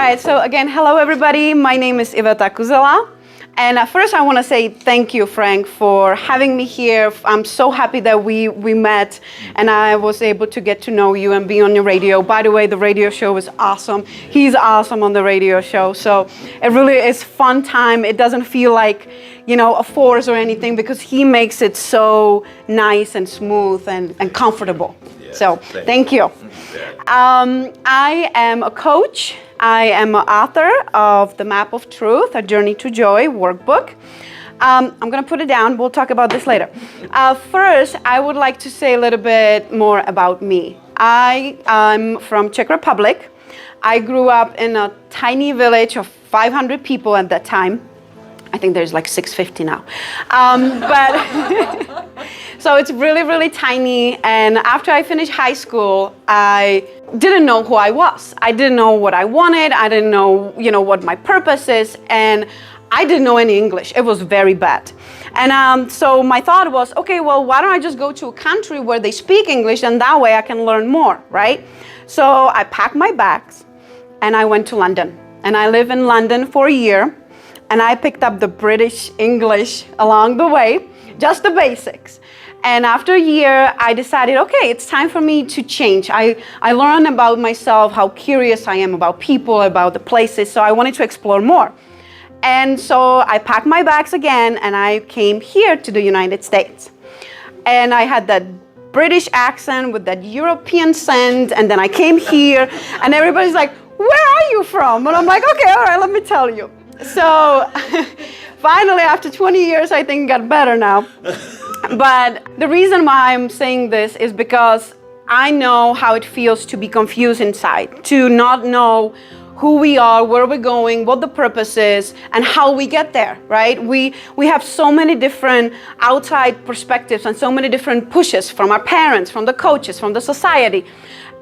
right, so again, hello everybody. My name is Iveta Kuzela. And first I want to say thank you, Frank, for having me here. I'm so happy that we met and I was able to get to know you and be on your radio. By the way, the radio show is awesome. He's awesome on the radio show. So it really is fun time. It doesn't feel like, a force or anything because he makes it so nice and smooth and comfortable. Yeah, so thank you. I am a coach. I am an author of The Map of Truth, A Journey to Joy workbook. I'm going to put it down. We'll talk about this later. First, I would like to say a little bit more about me. I'm from Czech Republic. I grew up in a tiny village of 500 people at that time. I think there's like 650 now. So it's really, really tiny. And after I finished high school, I didn't know who I was. I didn't know what I wanted. I didn't know, what my purpose is. And I didn't know any English. It was very bad. And so my thought was, okay, well, why don't I just go to a country where they speak English and that way I can learn more, right? So I packed my bags and I went to London. And I lived in London for a year. And I picked up the British English along the way, just the basics. And after a year, I decided, okay, it's time for me to change. I learned about myself, how curious I am about people, about the places, so I wanted to explore more. And so I packed my bags again, and I came here to the United States. And I had that British accent with that European scent, and then I came here, and everybody's like, where are you from? And I'm like, okay, all right, let me tell you. So finally, after 20 years, I think it got better now. But the reason why I'm saying this is because I know how it feels to be confused inside, to not know who we are, where we're going, what the purpose is, and how we get there, right? We have so many different outside perspectives and so many different pushes from our parents, from the coaches, from the society.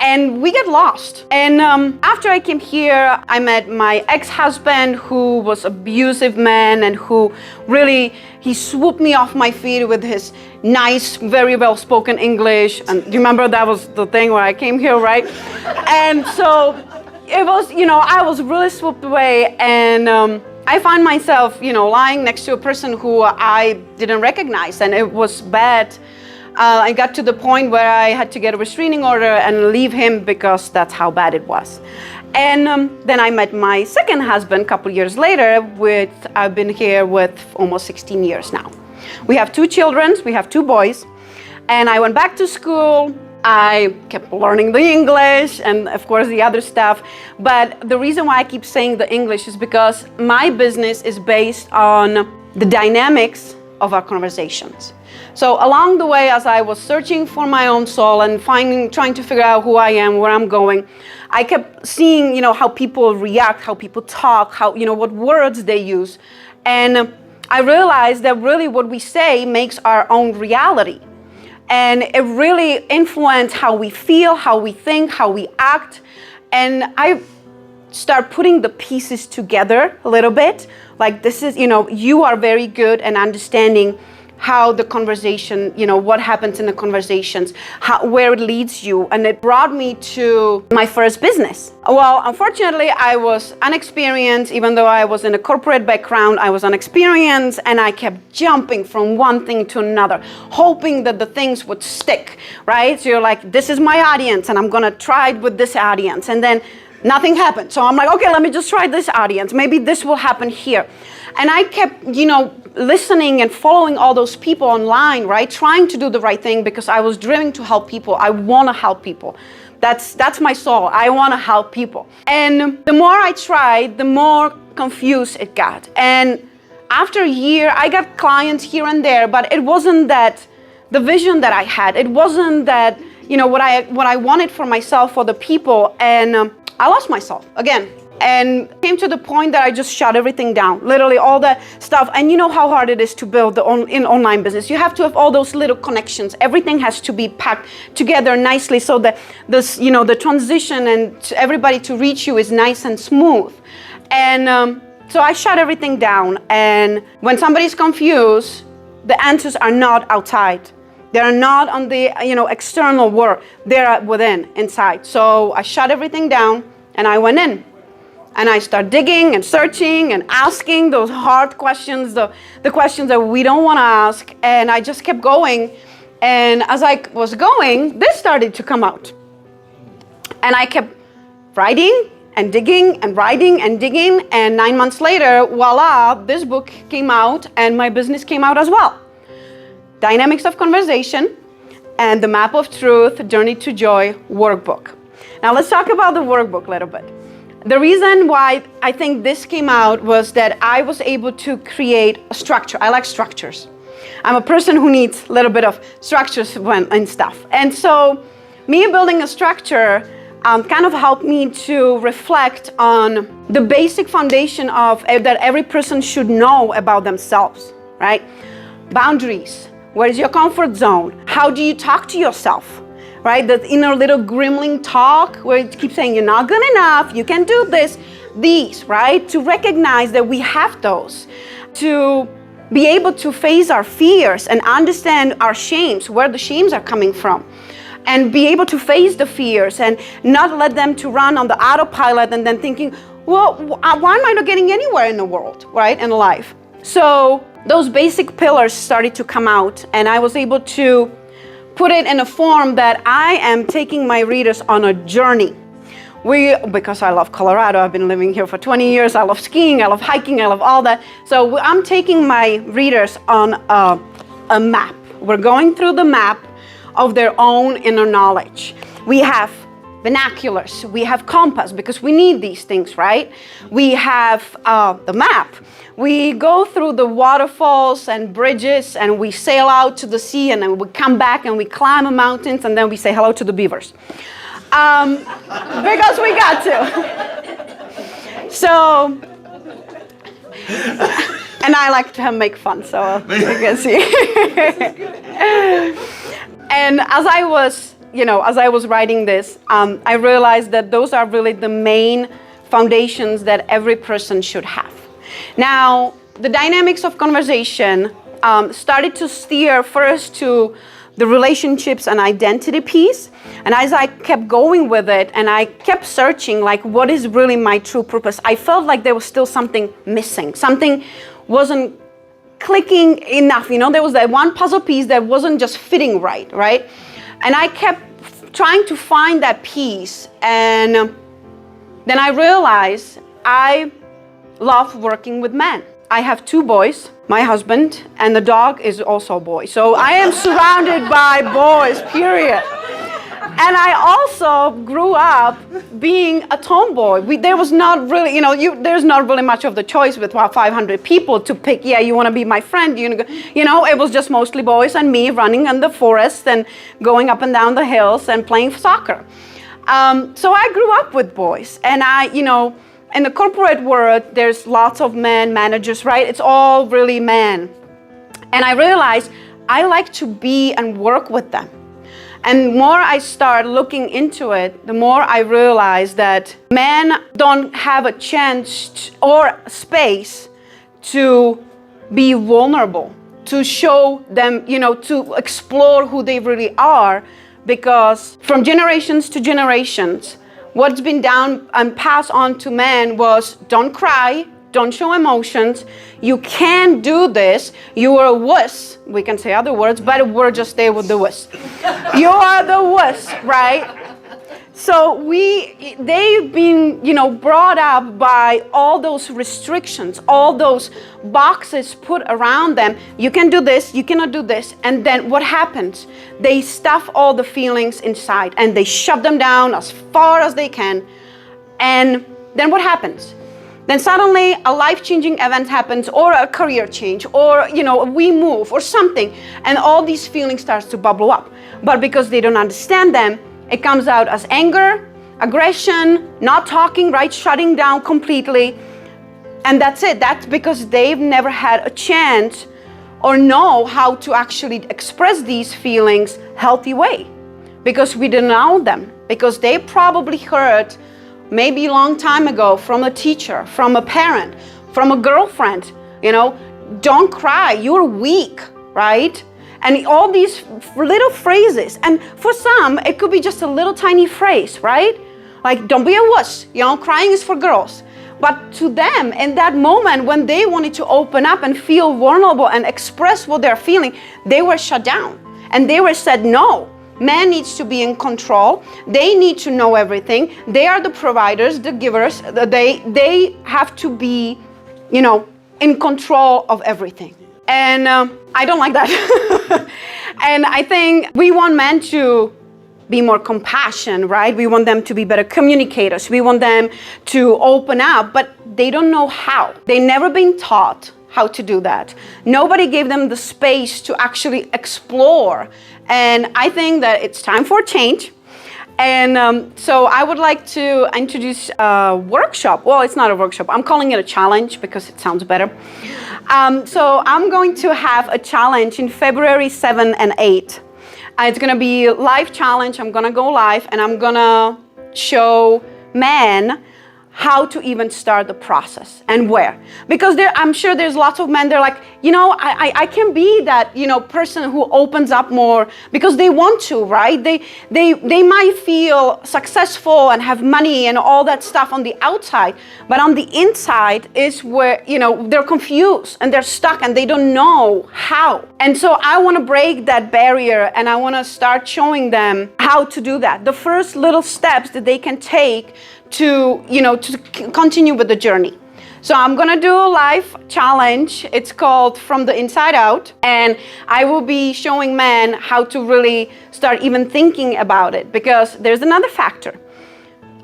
And we get lost. And after I came here, I met my ex-husband who was an abusive man and who really, he swooped me off my feet with his nice, very well-spoken English. And you remember that was the thing where I came here, right? And so it was, I was really swooped away and I found myself, lying next to a person who I didn't recognize and it was bad. I got to the point where I had to get a restraining order and leave him because that's how bad it was. And then I met my second husband a couple years later, I've been here with almost 16 years now. We have 2 children, we have 2 boys, and I went back to school. I kept learning the English and of course the other stuff. But the reason why I keep saying the English is because my business is based on the dynamics of our conversations. So along the way, as I was searching for my own soul and trying to figure out who I am, where I'm going, I kept seeing, how people react, how people talk, how, what words they use. And I realized that really what we say makes our own reality. And it really influenced how we feel, how we think, how we act. And I start putting the pieces together a little bit. Like this is, you are very good at understanding how the conversation, what happens in the conversations, where it leads you. And it brought me to my first business. Well, unfortunately, I was unexperienced. Even though I was in a corporate background, I was unexperienced and I kept jumping from one thing to another, hoping that the things would stick, right? So you're like, this is my audience and I'm gonna try it with this audience. And then nothing happened. So I'm like, okay, let me just try this audience. Maybe this will happen here. And I kept, listening and following all those people online, right? Trying to do the right thing because I was driven to help people. I want to help people. That's my soul. I want to help people. And the more I tried, the more confused it got. And after a year, I got clients here and there, but it wasn't that the vision that I had. It wasn't that, what I wanted for myself, for the people. And I lost myself again. And came to the point that I just shut everything down, literally all that stuff. And you know how hard it is to build in online business. You have to have all those little connections. Everything has to be packed together nicely so that the transition and everybody to reach you is nice and smooth. And so I shut everything down. And when somebody's confused, the answers are not outside. They're not on the external world. They're within, inside. So I shut everything down and I went in. And I start digging and searching and asking those hard questions, the questions that we don't want to ask. And I just kept going. And as I was going, this started to come out. And I kept writing and digging and writing and digging. And 9 months later, voila, this book came out and my business came out as well. Dynamics of Conversation and the Map of Truth, Journey to Joy workbook. Now let's talk about the workbook a little bit. The reason why I think this came out was that I was able to create a structure. I like structures. I'm a person who needs a little bit of structures and stuff. And so me building a structure kind of helped me to reflect on the basic foundation of that every person should know about themselves, right? Boundaries. Where is your comfort zone? How do you talk to yourself? Right? The inner little gremlin talk where it keeps saying you're not good enough, you can do this. These, right? To recognize that we have those. To be able to face our fears and understand our shames, where the shames are coming from. And be able to face the fears and not let them to run on the autopilot and then thinking, well, why am I not getting anywhere in the world, right? In life. So those basic pillars started to come out and I was able to put it in a form that I am taking my readers on a journey. Because I love Colorado, I've been living here for 20 years, I love skiing, I love hiking, I love all that. So I'm taking my readers on a map. We're going through the map of their own inner knowledge. We have binoculars, we have compass, because we need these things, right? We have the map. We go through the waterfalls and bridges and we sail out to the sea and then we come back and we climb the mountains and then we say hello to the beavers. Because we got to. So, and I like to make fun, so you can see. And as I was writing this, I realized that those are really the main foundations that every person should have. Now, the dynamics of conversation started to steer first to the relationships and identity piece. And as I kept going with it and I kept searching, like, what is really my true purpose? I felt like there was still something missing. Something wasn't clicking enough. There was that one puzzle piece that wasn't just fitting right? And I kept trying to find that piece. And then I realized I love working with men. I have 2 boys, my husband, and the dog is also a boy. So I am surrounded by boys, period. And I also grew up being a tomboy. There was not really, there's not really much of the choice with 500 people to pick, you want to be my friend. It was just mostly boys and me running in the forest and going up and down the hills and playing soccer. So I grew up with boys. And in the corporate world, there's lots of men managers, right? It's all really men. And I realized I like to be and work with them. And the more I start looking into it, the more I realize that men don't have a chance or space to be vulnerable, to show them, to explore who they really are, because from generations to generations, what's been done and passed on to men was don't cry, don't show emotions, you can't do this, you are a wuss. We can say other words, but we'll just stay with the wuss. You are the wuss, right? So they've been, brought up by all those restrictions, all those boxes put around them. You can do this, you cannot do this. And then what happens? They stuff all the feelings inside and they shove them down as far as they can. And then what happens? Then suddenly a life-changing event happens, or a career change, or we move or something, and all these feelings starts to bubble up. But because they don't understand them, it comes out as anger, aggression, not talking, right? Shutting down completely. And that's it. That's because they've never had a chance or know how to actually express these feelings healthy way. Because we didn't know them. Because they probably heard maybe a long time ago from a teacher, from a parent, from a girlfriend, don't cry, you're weak, right? And all these little phrases. And for some, it could be just a little tiny phrase, right? Like, don't be a wuss, crying is for girls. But to them, in that moment, when they wanted to open up and feel vulnerable and express what they're feeling, they were shut down. And they were said, no, man needs to be in control. They need to know everything. They are the providers, the givers. They have to be, in control of everything. And I don't like that. And I think we want men to be more compassionate, right? We want them to be better communicators. We want them to open up, but they don't know how. They've never been taught how to do that. Nobody gave them the space to actually explore. And I think that it's time for change. And so I would like to introduce a workshop. Well, it's not a workshop. I'm calling it a challenge because it sounds better. So I'm going to have a challenge in February 7 and 8. It's going to be a live challenge. I'm going to go live and I'm going to show men how to even start the process and where. Because I'm sure there's lots of men, they're like, I can be that, person who opens up more because they want to, right? They might feel successful and have money and all that stuff on the outside, but on the inside is where, they're confused and they're stuck and they don't know how. And so I want to break that barrier and I want to start showing them how to do that. The first little steps that they can take to continue with the journey. So I'm gonna do a live challenge. It's called From the Inside Out. And I will be showing men how to really start even thinking about it, because there's another factor.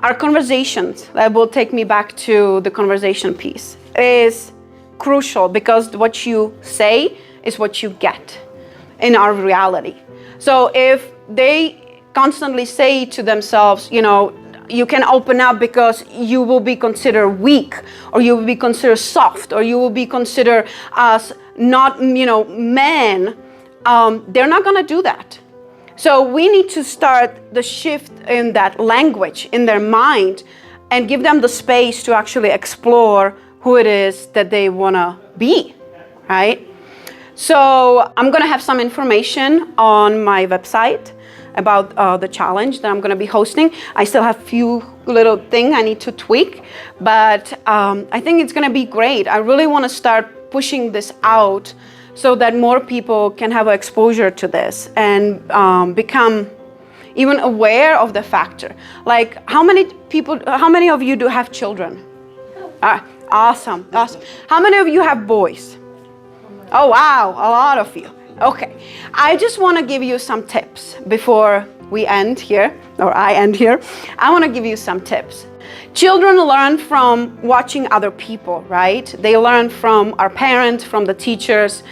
Our conversations, that will take me back to the conversation piece, is crucial, because what you say is what you get in our reality. So if they constantly say to themselves, you can open up because you will be considered weak, or you will be considered soft, or you will be considered as not, men. They're not going to do that. So we need to start the shift in that language, in their mind, and give them the space to actually explore who it is that they want to be, right? So I'm going to have some information on my website about the challenge that I'm going to be hosting. I still have a few little things I need to tweak, but I think it's going to be great. I really want to start pushing this out so that more people can have exposure to this and become even aware of the factor. Like, how many of you do have children? Awesome. How many of you have boys? Oh, wow, a lot of you. Okay, I just want to give you some tips before we end here, or I end here. I want to give you some tips. Children learn from watching other people, right? They learn from our parents, from the teachers.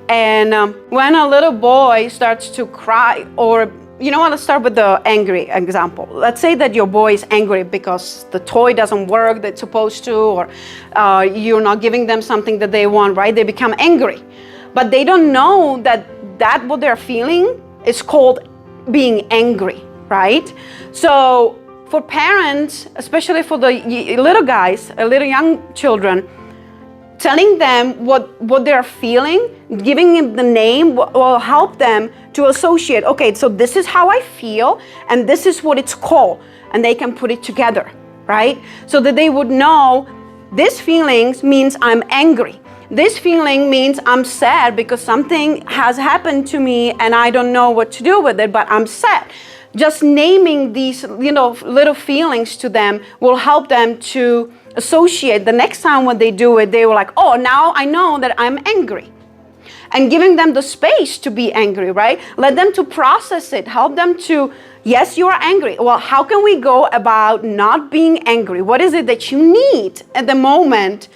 And when a little boy starts to cry, or, let's start with the angry example. Let's say that your boy is angry because the toy doesn't work that's supposed to, or you're not giving them something that they want, right? They become angry. But they don't know that what they're feeling is called being angry, right? So for parents, especially for the little guys, little young children, telling them what they're feeling, giving them the name will help them to associate, okay, so this is how I feel and this is what it's called, and they can put it together, right? So that they would know this feelings means I'm angry. This feeling means I'm sad because something has happened to me and I don't know what to do with it, but I'm sad. Just naming these, little feelings to them will help them to associate. The next time when they do it, they were like, oh, now I know that I'm angry. And giving them the space to be angry, right? Let them to process it. Help them to, yes, you are angry. Well, how can we go about not being angry? What is it that you need at the moment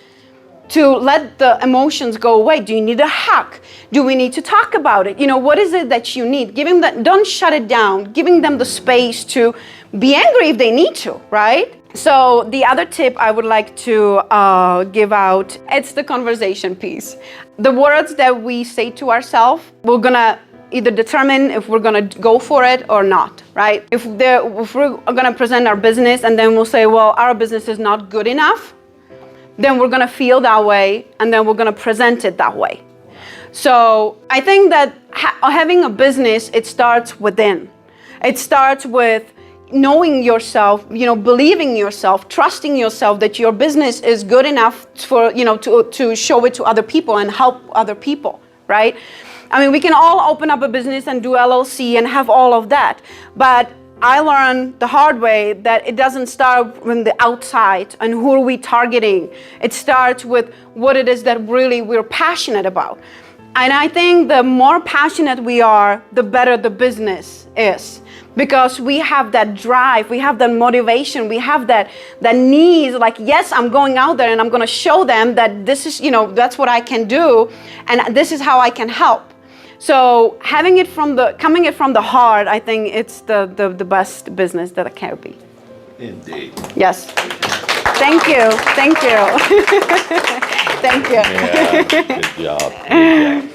to let the emotions go away? Do you need a hug? Do we need to talk about it? What is it that you need? Don't shut it down. Giving them the space to be angry if they need to, right? So the other tip I would like to give out, it's the conversation piece. The words that we say to ourselves, we're gonna either determine if we're gonna go for it or not, right? If we're gonna present our business and then we'll say, well, our business is not good enough, then we're gonna feel that way and then we're gonna present it that way. So I think that having a business, it starts within. It starts with knowing yourself, believing yourself, trusting yourself that your business is good enough for, to show it to other people and help other people, right? I mean, we can all open up a business and do LLC and have all of that, but I learned the hard way that it doesn't start from the outside and who are we targeting. It starts with what it is that really we're passionate about. And I think the more passionate we are, the better the business is. Because we have that drive, we have that motivation, we have that need, like, yes, I'm going out there and I'm gonna show them that this is, that's what I can do and this is how I can help. So coming it from the heart, I think it's the best business that it can be. Indeed. Yes. Thank you. Thank you. Thank you. Yeah, good job. Good job.